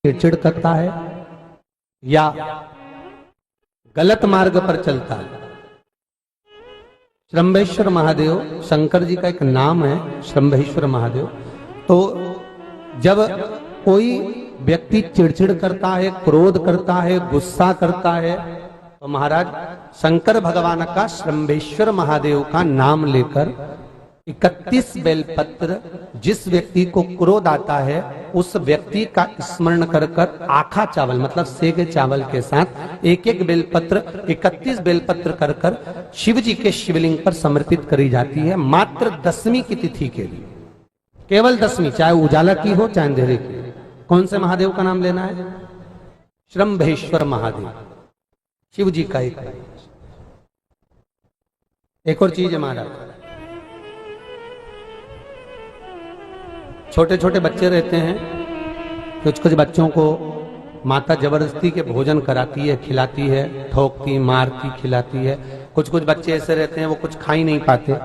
चिड़चिड़ करता है या गलत मार्ग पर चलता है। श्रंभेश्वर महादेव शंकर जी का एक नाम है, श्रंभेश्वर महादेव। तो जब कोई व्यक्ति चिड़चिड़ करता है, क्रोध करता है, गुस्सा करता है, तो महाराज शंकर भगवान का श्रंभेश्वर महादेव का नाम लेकर 31 बेलपत्र, जिस व्यक्ति को क्रोध आता है उस व्यक्ति का स्मरण कर कर आखा चावल मतलब सेगे चावल के साथ एक एक बेलपत्र 31 बेलपत्र कर कर शिव जी के शिवलिंग पर समर्पित करी जाती है, मात्र 10वीं की तिथि के लिए। केवल 10वीं, चाहे उजाला की हो चाहे अंधेरे की। कौन से महादेव का नाम लेना है? श्रंभेश्वर महादेव, शिव जी का एक और चीज है महाराज। छोटे छोटे बच्चे रहते हैं, कुछ बच्चों को माता जबरदस्ती के भोजन कराती है, खिलाती है, ठोकती, मारती, खिलाती है। कुछ बच्चे ऐसे रहते हैं वो कुछ खा ही नहीं पाते,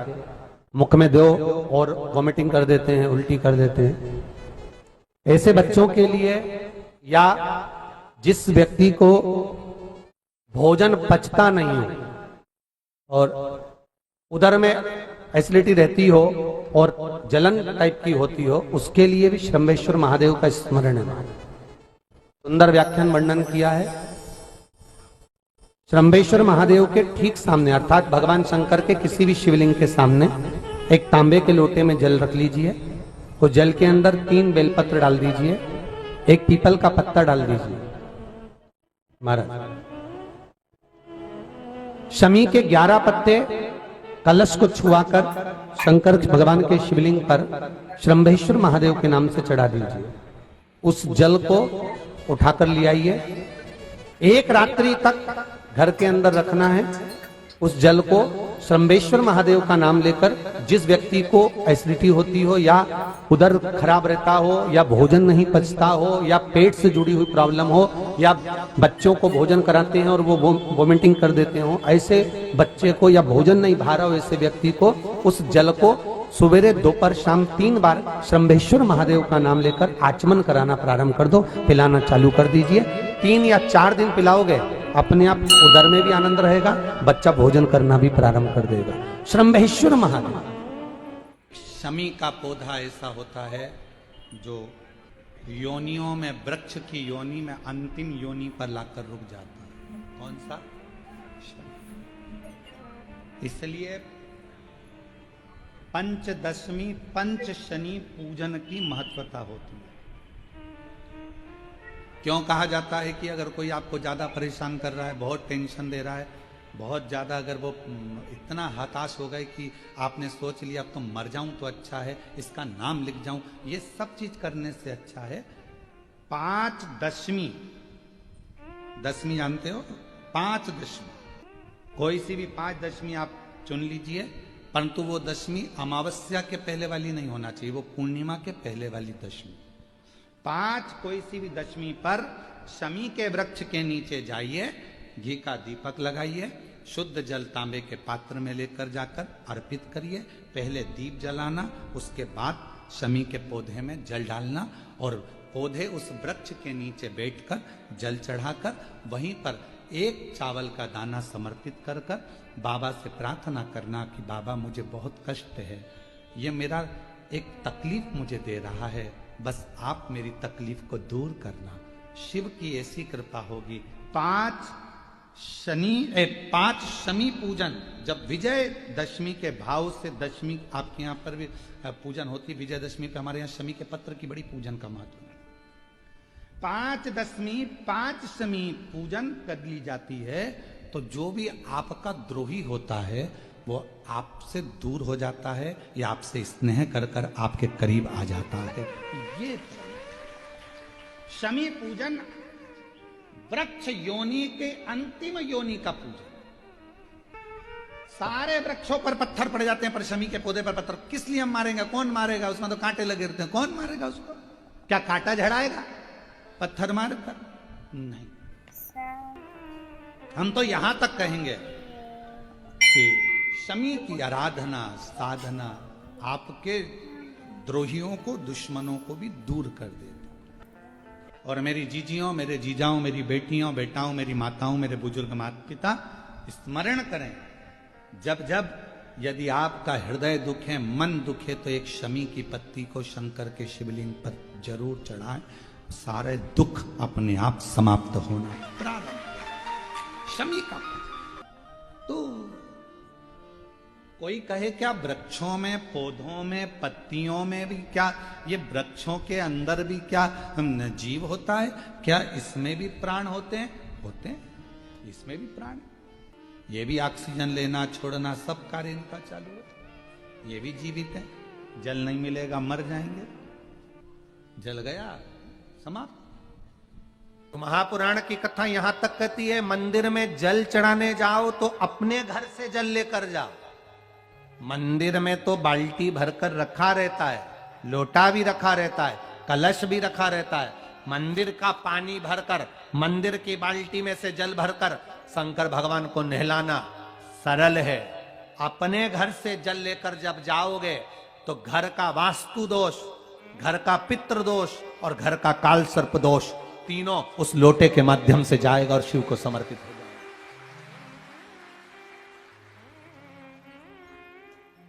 मुख में दो और वॉमिटिंग कर देते हैं, उल्टी कर देते हैं। ऐसे बच्चों के लिए या जिस व्यक्ति को भोजन पचता नहीं हो और उदर में एसिडिटी रहती हो और जलन टाइप की होती हो, उसके लिए भी श्रंभेश्वर महादेव का स्मरण है। सुंदर व्याख्यान वर्णन किया है। श्रंभेश्वर महादेव के ठीक सामने अर्थात भगवान शंकर के किसी भी शिवलिंग के सामने एक तांबे के लोटे में जल रख लीजिए। तो जल के अंदर 3 बेलपत्र डाल दीजिए, एक पीपल का पत्ता डाल दीजिए। महाराज शमी के 11 पत्ते कलश को छुआकर शंकर भगवान के शिवलिंग पर श्रंभेश्वर महादेव के नाम से चढ़ा दीजिए। उस जल को उठाकर ले आइए, एक रात्रि तक घर के अंदर रखना है। उस जल को श्रंभेश्वर महादेव का नाम लेकर जिस व्यक्ति को एसिडिटी होती हो या उदर खराब रहता हो या भोजन नहीं पचता हो या पेट से जुड़ी हुई प्रॉब्लम हो या बच्चों को भोजन कराते हैं और वो वोमिटिंग कर देते हो, ऐसे बच्चे को या भोजन नहीं भा रहा हो ऐसे व्यक्ति को उस जल को सवेरे दोपहर शाम 3 बार श्रंभेश्वर महादेव का नाम लेकर आचमन कराना प्रारंभ कर दो, पिलाना चालू कर दीजिए। 3 या 4 दिन पिलाओगे, अपने आप उदर में भी आनंद रहेगा, बच्चा भोजन करना भी प्रारंभ कर देगा। श्रंभेश्वर महादेव। शमी का पौधा ऐसा होता है जो योनियों में, वृक्ष की योनि में अंतिम योनि पर लाकर रुक जाता है। कौन सा? शमी। इसलिए पंचदशमी पंच शनि पूजन की महत्वता होती है। क्यों कहा जाता है कि अगर कोई आपको ज्यादा परेशान कर रहा है, बहुत टेंशन दे रहा है, बहुत ज्यादा अगर वो इतना हताश हो गए कि आपने सोच लिया अब तो मर जाऊं तो अच्छा है, इसका नाम लिख जाऊं, ये सब चीज करने से अच्छा है 5 दशमी। दशमी जानते हो? 5 दशमी, कोई सी भी 5 दशमी आप चुन लीजिए, परंतु वो दशमी अमावस्या के पहले वाली नहीं होना चाहिए, वो पूर्णिमा के पहले वाली दशमी। 5 कोई सी भी दशमी पर शमी के वृक्ष के नीचे जाइए, घी का दीपक लगाइए, शुद्ध जल तांबे के पात्र में लेकर जाकर अर्पित करिए। पहले दीप जलाना, उसके बाद शमी के पौधे में जल डालना और पौधे उस वृक्ष के नीचे बैठकर जल चढ़ाकर वहीं पर एक चावल का दाना समर्पित कर कर बाबा से प्रार्थना करना कि बाबा मुझे बहुत कष्ट है, ये मेरा एक तकलीफ मुझे दे रहा है, बस आप मेरी तकलीफ को दूर करना। शिव की ऐसी कृपा होगी। 5 शमी पूजन, जब विजय दशमी के भाव से दशमी आपके यहाँ पर भी पूजन होती है, विजयदशमी पे हमारे यहाँ शमी के पत्र की बड़ी पूजन का महत्व है। 5 दशमी 5 शमी पूजन कर ली जाती है, तो जो भी आपका द्रोही होता है वो आपसे दूर हो जाता है या आपसे स्नेह कर कर आपके करीब आ जाता है। ये शमी पूजन वृक्ष योनि के अंतिम योनि का पूजन। सारे वृक्षों पर पत्थर पड़ जाते हैं, पर शमी के पौधे पर पत्थर किस लिए हम मारेंगे? कौन मारेगा? उसमें तो कांटे लगे रहते हैं, कौन मारेगा उसको? क्या कांटा झड़ाएगा पत्थर मारकर? नहीं। हम तो यहां तक कहेंगे कि शमी की आराधना साधना आपके द्रोहियों को, दुश्मनों को भी दूर कर देती। और मेरी जीजियों, मेरे जीजाओं, मेरी बेटियों, बेटाओं, मेरी माताओं, मेरे बुजुर्ग माता पिता स्मरण करें, जब जब यदि आपका हृदय दुखे, मन दुखे, तो एक शमी की पत्ती को शंकर के शिवलिंग पर जरूर चढ़ाएं। सारे दुख अपने आप समाप्त होना प्रारंभ। शमी का तो कोई कहे क्या वृक्षों में, पौधों में, पत्तियों में भी क्या, ये वृक्षों के अंदर भी क्या जीव होता है? क्या इसमें भी प्राण होते हैं? होते हैं, इसमें भी प्राण है। ये भी ऑक्सीजन लेना छोड़ना सब कार्य इनका चालू है। ये भी जीवित है। जल नहीं मिलेगा मर जाएंगे। जल गया समाप्त। तो महापुराण की कथा यहां तक कहती है, मंदिर में जल चढ़ाने जाओ तो अपने घर से जल लेकर जाओ। मंदिर में तो बाल्टी भरकर रखा रहता है, लोटा भी रखा रहता है, कलश भी रखा रहता है। मंदिर का पानी भरकर, मंदिर की बाल्टी में से जल भरकर शंकर भगवान को नहलाना सरल है। अपने घर से जल लेकर जब जाओगे तो घर का वास्तु दोष, घर का पितृ दोष और घर का काल सर्प दोष तीनों उस लोटे के माध्यम से जाएगा और शिव को समर्पित हो जाएगा।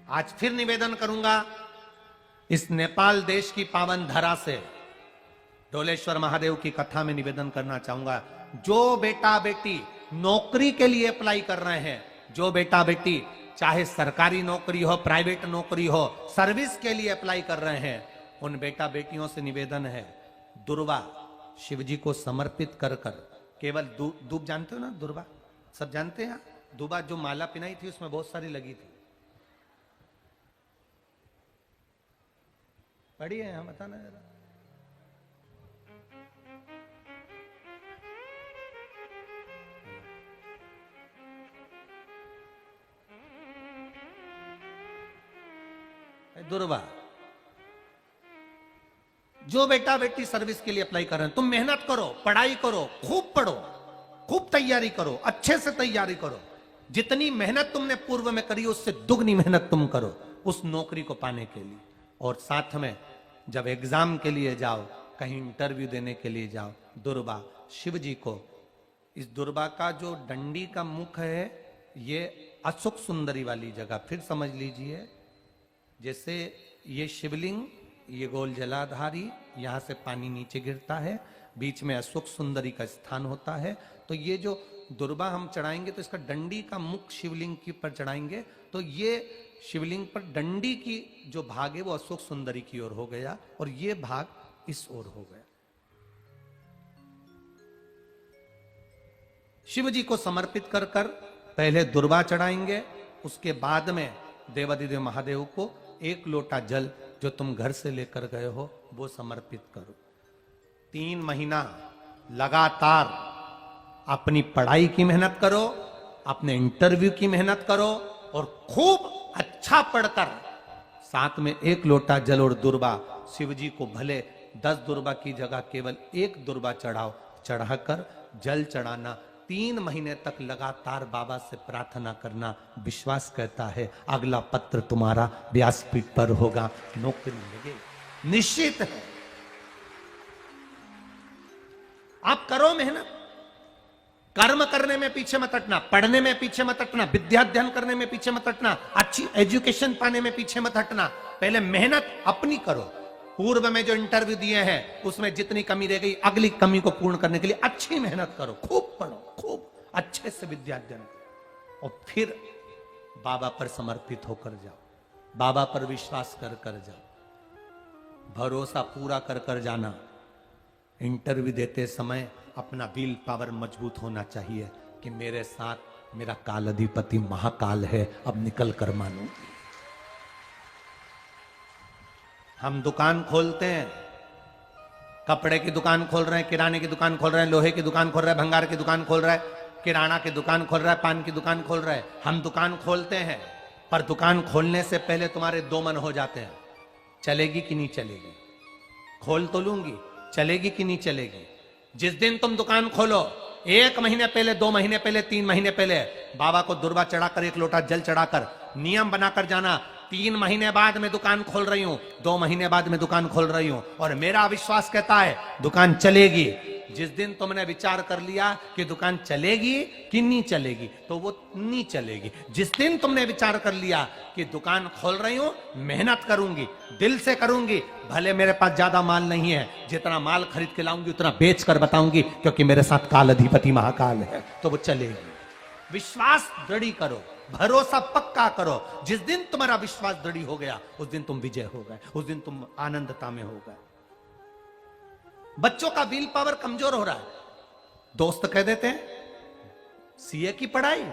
आज फिर निवेदन करूंगा इस नेपाल देश की पावन धरा से, डोलेश्वर महादेव की कथा में निवेदन करना चाहूंगा, जो बेटा बेटी नौकरी के लिए अप्लाई कर रहे हैं, जो बेटा बेटी चाहे सरकारी नौकरी हो, प्राइवेट नौकरी हो, सर्विस के लिए अप्लाई कर रहे हैं, उन बेटा बेटियों से निवेदन है, दुर्वा शिव जी को समर्पित कर कर केवल दूब जानते हो ना, दुर्वा सब जानते हैं। दुबा जो माला पिनाई थी उसमें बहुत सारी लगी थी, पढ़ी है, हम बताना जरा। दुर्वा, जो बेटा बेटी सर्विस के लिए अप्लाई कर रहे हैं, तुम मेहनत करो, पढ़ाई करो, खूब पढ़ो, खूब तैयारी करो, अच्छे से तैयारी करो। जितनी मेहनत तुमने पूर्व में करी उससे दुगनी मेहनत तुम करो उस नौकरी को पाने के लिए। और साथ में जब एग्जाम के लिए जाओ, कहीं इंटरव्यू देने के लिए जाओ, दुर्वा शिव जी को, इस दुर्वा का जो डंडी का मुख है ये अशोक सुंदरी वाली जगह, फिर समझ लीजिए जैसे ये शिवलिंग, ये गोल जलाधारी, यहां से पानी नीचे गिरता है, बीच में अशोक सुंदरी का स्थान होता है। तो ये जो दुर्वा हम चढ़ाएंगे तो इसका डंडी का मुख शिवलिंग की पर चढ़ाएंगे, तो ये शिवलिंग पर डंडी की जो भाग है वो अशोक सुंदरी की ओर हो गया और ये भाग इस ओर हो गया। शिव जी को समर्पित कर कर पहले दुर्वा चढ़ाएंगे, उसके बाद में देवाधिदेव महादेव को एक लोटा जल जो तुम घर से लेकर गए हो वो समर्पित करो। 3 महीना लगातार अपनी पढ़ाई की मेहनत करो, अपने इंटरव्यू की मेहनत करो और खूब अच्छा पढ़कर साथ में एक लोटा जल और दुर्वा, शिव जी को भले 10 दुर्वा की जगह केवल एक दुर्वा चढ़ाओ, चढ़ाकर जल चढ़ाना, 3 महीने तक लगातार बाबा से प्रार्थना करना। विश्वास कहता है अगला पत्र तुम्हारा व्यासपीठ पर होगा, नौकरी लगेगी, निश्चित है। आप करो मेहनत, कर्म करने में पीछे मत हटना, पढ़ने में पीछे मत हटना, विद्या अध्ययन करने में पीछे मत हटना, अच्छी एजुकेशन पाने में पीछे मत हटना। पहले मेहनत अपनी करो। पूर्व में जो इंटरव्यू दिए हैं उसमें जितनी कमी रह गई, अगली कमी को पूर्ण करने के लिए अच्छी मेहनत करो, खूब पढ़ो, खूब अच्छे से विद्या अध्ययन करो और फिर बाबा पर समर्पित होकर जाओ, बाबा पर विश्वास कर कर जाओ, भरोसा पूरा कर कर जाना। इंटरव्यू देते समय अपना विल पावर मजबूत होना चाहिए कि मेरे साथ मेरा काल अधिपति महाकाल है, अब निकल कर मानो। हम दुकान खोलते हैं, कपड़े की दुकान खोल रहे हैं, किराने की दुकान खोल रहे हैं, लोहे की दुकान खोल रहे हैं, भंगार की दुकान खोल रहे हैं, किराना की दुकान खोल रहा है, पान की दुकान खोल रहा है। हम दुकान खोलते हैं, पर दुकान खोलने से पहले तुम्हारे 2 मन हो जाते हैं, चलेगी कि नहीं चलेगी, खोल तो लूंगी, चलेगी कि नहीं चलेगी। जिस दिन तुम दुकान खोलो 1 महीने पहले, 2 महीने पहले, 3 महीने पहले बाबा को दुर्वा चढ़ाकर, एक लोटा जल चढ़ाकर नियम बनाकर जाना, 3 महीने बाद मैं दुकान खोल रही हूं, 2 महीने बाद मैं दुकान खोल रही हूं, और मेरा विश्वास कहता है दुकान चलेगी। जिस दिन तुमने विचार कर लिया कि दुकान चलेगी कि नहीं चलेगी, तो वो नहीं चलेगी। जिस दिन तुमने विचार कर लिया कि दुकान खोल रही हूं, मेहनत करूंगी, दिल से करूंगी, भले मेरे पास ज्यादा माल नहीं है, जितना माल खरीद के लाऊंगी उतना बेच कर बताऊंगी, क्योंकि मेरे साथ काल अधिपति महाकाल है, तो वो चलेगी। विश्वास दृढ़ करो, भरोसा पक्का करो। जिस दिन तुम्हारा विश्वास दृढ़ हो गया, उस दिन तुम विजय हो गए, उस दिन तुम आनंदता में हो गए। बच्चों का विल पावर कमजोर हो रहा है। दोस्त कह देते हैं सीए की पढ़ाई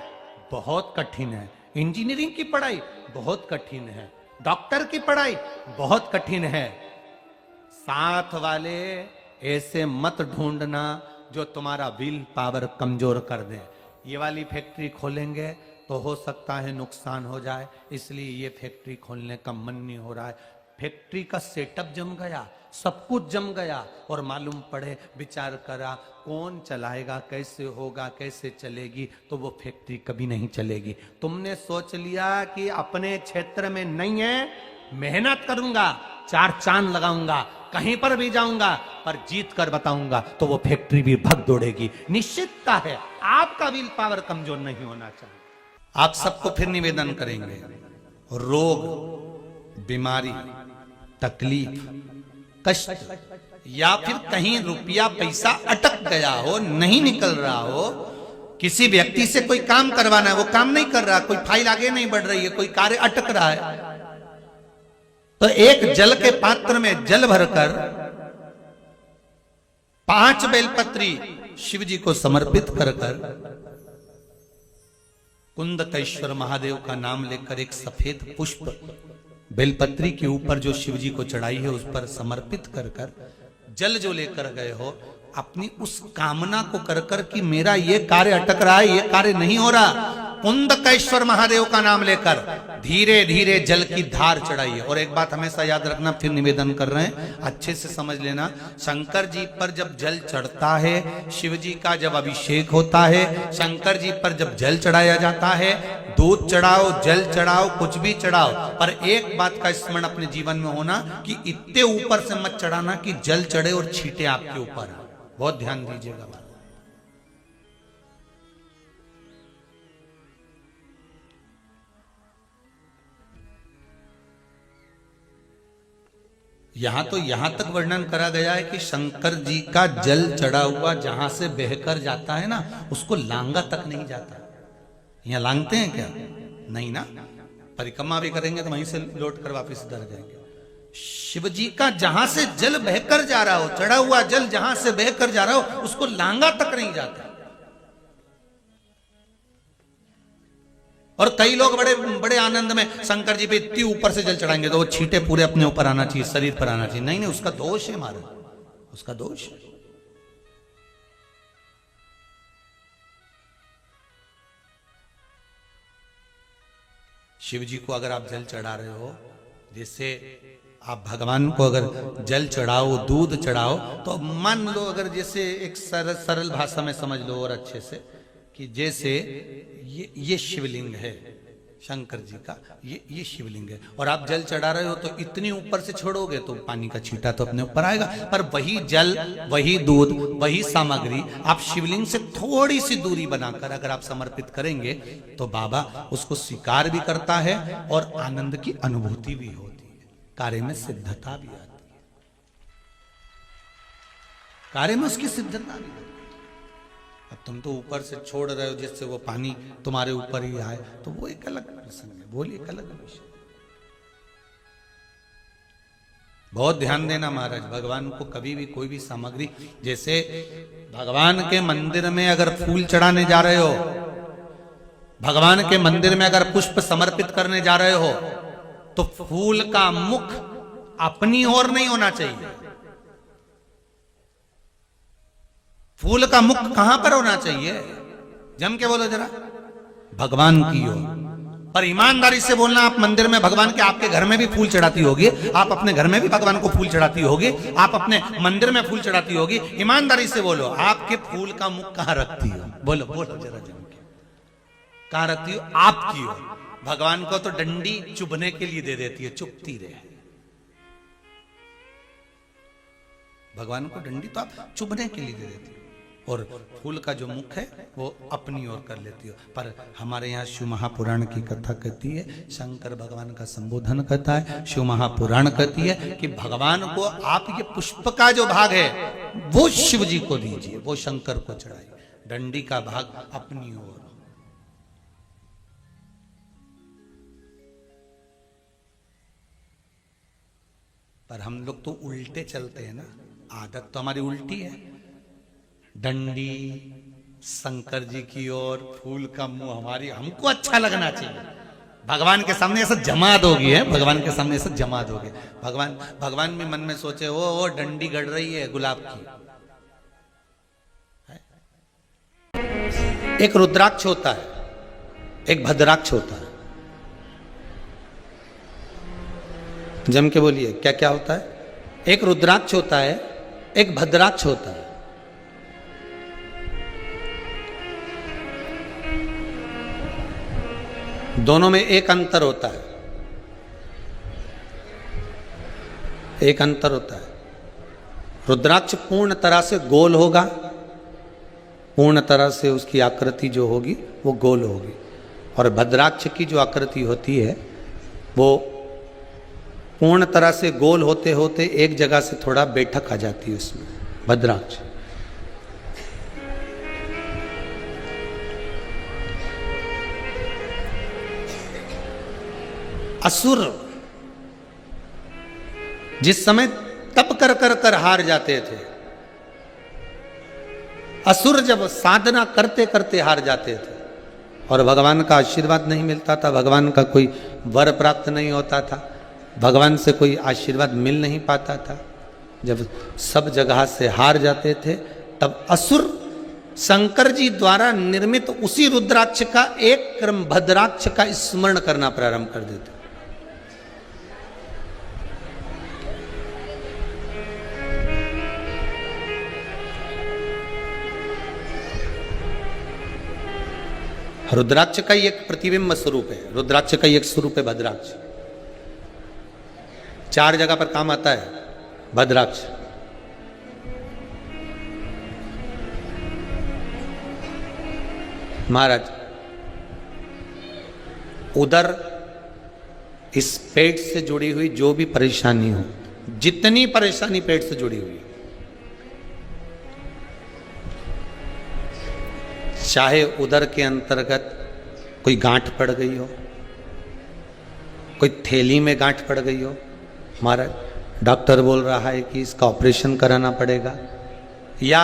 बहुत कठिन है, इंजीनियरिंग की पढ़ाई बहुत कठिन है, डॉक्टर की पढ़ाई बहुत कठिन है। साथ वाले ऐसे मत ढूंढना जो तुम्हारा विल पावर कमजोर कर दे। ये वाली फैक्ट्री खोलेंगे तो हो सकता है नुकसान हो जाए, इसलिए ये फैक्ट्री खोलने का मन नहीं हो रहा है। फैक्ट्री का सेटअप जम गया, सब कुछ जम गया, और मालूम पड़े, विचार करा कौन चलाएगा, कैसे होगा, कैसे चलेगी, तो वो फैक्ट्री कभी नहीं चलेगी। तुमने सोच लिया कि अपने क्षेत्र में नहीं है, मेहनत करूंगा, 4 चांद लगाऊंगा, कहीं पर भी जाऊंगा, पर जीत कर बताऊंगा, तो वो फैक्ट्री भी भग दौड़ेगी। निश्चितता है, आपका विल पावर कमजोर नहीं होना चाहिए। आप सबको फिर निवेदन करेंगे, रोग, बीमारी, तकलीफ, कष्ट, या फिर कहीं रुपया पैसा अटक गया हो, नहीं निकल रहा हो, किसी व्यक्ति से कोई काम करवाना है, वो काम नहीं कर रहा, कोई फाइल आगे नहीं बढ़ रही है, कोई कार्य अटक रहा है, तो एक जल के पात्र में जल भरकर 5 बेलपत्री शिव जी को समर्पित कर कुंदकेश्वर महादेव का नाम लेकर एक सफेद पुष्प बेलपत्री के ऊपर जो शिव जी को चढ़ाई है, उस पर समर्पित कर जल जो लेकर गए हो, अपनी उस कामना को कर कि मेरा ये कार्य अटक रहा है, ये कार्य नहीं हो रहा, कुंदकेश्वर महादेव का नाम लेकर धीरे धीरे जल की धार चढ़ाइए। और एक बात हमेशा याद रखना, फिर निवेदन कर रहे हैं, अच्छे से समझ लेना, शंकर जी पर जब जल चढ़ता है, शिव जी का जब अभिषेक होता है, शंकर जी पर जब जल चढ़ाया जाता है, दूध चढ़ाओ, जल चढ़ाओ, कुछ भी चढ़ाओ, पर एक बात का स्मरण अपने जीवन में होना कि इतने ऊपर से मत चढ़ाना कि जल चढ़े और छींटे आपके ऊपर। बहुत ध्यान दीजिएगा। यहां तक वर्णन करा गया है कि शंकर जी का जल चढ़ा हुआ जहां से बहकर जाता है ना, उसको लांगा तक नहीं जाता। यहां लांगते हैं क्या? नहीं ना, परिक्रमा भी करेंगे तो वहीं से लौट कर वापस इधर जाएंगे। शिव जी का जहां से जल बहकर जा रहा हो, चढ़ा हुआ जल जहां से बहकर जा रहा हो, उसको लांगा तक नहीं जाता। और कई लोग बड़े बड़े आनंद में शंकर जी पे इतनी ऊपर से जल चढ़ाएंगे तो वो छींटे पूरे अपने ऊपर आना चाहिए, शरीर पर आना चाहिए। नहीं नहीं, उसका दोष है महाराज, उसका दोष है। शिव जी को अगर आप जल चढ़ा रहे हो, जैसे आप भगवान को अगर जल चढ़ाओ, दूध चढ़ाओ, तो मान लो अगर जैसे एक सरल भाषा में समझ लो और अच्छे से, कि जैसे ये शिवलिंग है शंकर जी का, ये शिवलिंग है, और आप जल चढ़ा रहे हो, तो इतनी ऊपर से छोड़ोगे तो पानी का छींटा तो अपने ऊपर आएगा, पर वही जल, वही दूध, वही सामग्री आप शिवलिंग से थोड़ी सी दूरी बनाकर अगर आप समर्पित करेंगे, तो बाबा उसको स्वीकार भी करता है और आनंद की अनुभूति भी होती है, कार्य में सिद्धता भी आती है, कार्य में उसकी सिद्धता भी। अब तुम तो ऊपर से छोड़ रहे हो जिससे वो पानी तुम्हारे ऊपर ही आए, तो वो एक अलग प्रसंग है, वो एक अलग विषय। बहुत ध्यान देना महाराज, भगवान को कभी भी कोई भी सामग्री, जैसे भगवान के मंदिर में अगर फूल चढ़ाने जा रहे हो, भगवान के मंदिर में अगर पुष्प समर्पित करने जा रहे हो, तो फूल का मुख अपनी ओर नहीं होना चाहिए। फूल का मुख कहां पर होना चाहिए? जम के बोलो जरा, भगवान की ओर। पर ईमानदारी से बोलना, आप मंदिर में भगवान के, आपके घर में भी फूल चढ़ाती होगी, आप अपने घर में भी भगवान को फूल चढ़ाती होगी, आप अपने मंदिर में फूल चढ़ाती होगी, ईमानदारी से बोलो, आपके फूल का मुख कहां रखती हो? बोलो बोलो जरा जम के, कहां रखती हो? आपकी ओर। भगवान को तो डंडी चुभने के लिए दे देती है, चुभती रहे। भगवान को डंडी तो आप चुभने के लिए दे देती हो, और फूल का जो मुख है वो अपनी ओर कर लेती हो। पर हमारे यहाँ शिव महापुराण की कथा कहती है, शंकर भगवान का संबोधन करता है, शिव महापुराण कहती है कि भगवान को आप ये पुष्प का जो भाग है वो शिव जी को दीजिए, वो शंकर को चढ़ाइए, डंडी का भाग अपनी ओर। पर हम लोग तो उल्टे चलते हैं ना, आदत तो हमारी उल्टी है। डंडी शंकर जी की ओर, फूल का मुंह हमारी, हमको अच्छा लगना चाहिए। भगवान के सामने ऐसा जमात होगी है, भगवान के सामने ऐसा जमात होगी। भगवान भी मन में सोचे वो डंडी गड़ रही है गुलाब की। एक रुद्राक्ष होता है, एक भद्राक्ष होता है। जम के बोलिए क्या क्या होता है? एक रुद्राक्ष होता है, एक भद्राक्ष होता है। दोनों में एक अंतर होता है, एक अंतर होता है। रुद्राक्ष पूर्ण तरह से गोल होगा, पूर्ण तरह से उसकी आकृति जो होगी वो गोल होगी, और भद्राक्ष की जो आकृति होती है वो पूर्ण तरह से गोल होते होते एक जगह से थोड़ा बैठक आ जाती है उसमें, भद्राक्ष। असुर जिस समय तप कर कर कर हार जाते थे, असुर जब साधना करते करते हार जाते थे और भगवान का आशीर्वाद नहीं मिलता था, भगवान का कोई वर प्राप्त नहीं होता था, भगवान से कोई आशीर्वाद मिल नहीं पाता था, जब सब जगह से हार जाते थे, तब असुर शंकर जी द्वारा निर्मित उसी रुद्राक्ष का एक क्रम भद्राक्ष का स्मरण करना प्रारंभ कर देते। रुद्राक्ष का ही एक प्रतिबिंब स्वरूप है, रुद्राक्ष का ही एक स्वरूप है भद्राक्ष। 4 जगह पर काम आता है भद्राक्ष। महाराज, उधर इस पेट से जुड़ी हुई जो भी परेशानी हो, जितनी परेशानी पेट से जुड़ी हुई, चाहे उदर के अंतर्गत कोई गांठ पड़ गई हो, कोई थैली में गांठ पड़ गई हो, महाराज डॉक्टर बोल रहा है कि इसका ऑपरेशन कराना पड़ेगा, या